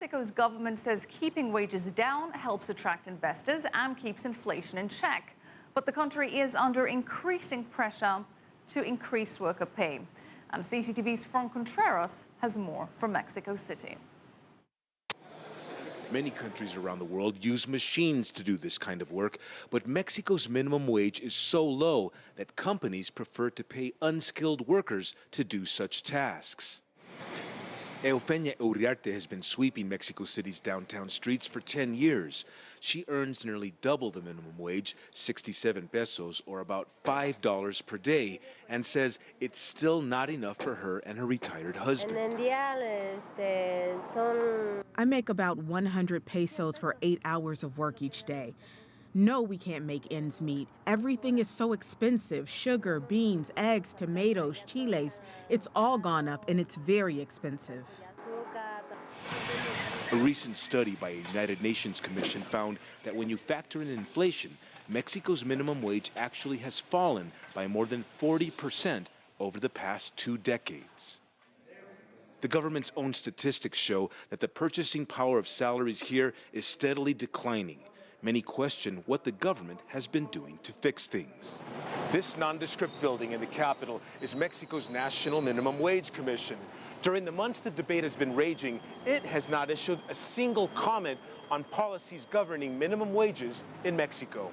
Mexico's government says keeping wages down helps attract investors and keeps inflation in check. But the country is under increasing pressure to increase worker pay. And CCTV's Frank Contreras has more from Mexico City. Many countries around the world use machines to do this kind of work, but Mexico's minimum wage is so low that companies prefer to pay unskilled workers to do such tasks. Eufenia Uriarte has been sweeping Mexico City's downtown streets for 10 years. She earns nearly double the minimum wage, 67 pesos, or about $5 per day, and says it's still not enough for her and her retired husband. I make about 100 pesos for 8 hours of work each day. No, we can't make ends meet. Everything is so expensive. Sugar, beans, eggs, tomatoes, chiles. It's all gone up and it's very expensive. A recent study by a United Nations Commission found that when you factor in inflation, Mexico's minimum wage actually has fallen by more than 40% over the past 2 decades. The government's own statistics show that the purchasing power of salaries here is steadily declining. Many question what the government has been doing to fix things. This nondescript building in the capital is Mexico's National Minimum Wage Commission. During the months the debate has been raging, it has not issued a single comment on policies governing minimum wages in Mexico.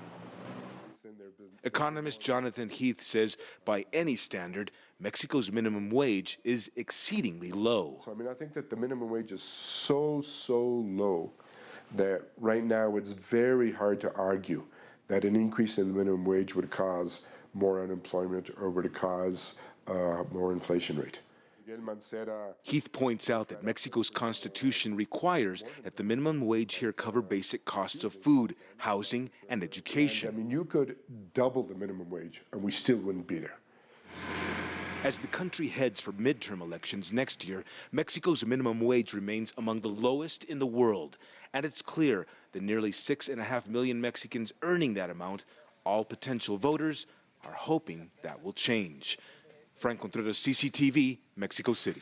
Economist Jonathan Heath says by any standard, Mexico's minimum wage is exceedingly low. I think that the minimum wage is so low that right now it's very hard to argue that an increase in the minimum wage would cause more unemployment or would cause more inflation rate. Heath points out that Mexico's constitution requires that the minimum wage here cover basic costs of food, housing, and education. You could double the minimum wage and we still wouldn't be there. As the country heads for midterm elections next year, Mexico's minimum wage remains among the lowest in the world. And it's clear that nearly 6.5 million Mexicans earning that amount, all potential voters, are hoping that will change. Frank Contreras, CCTV, Mexico City.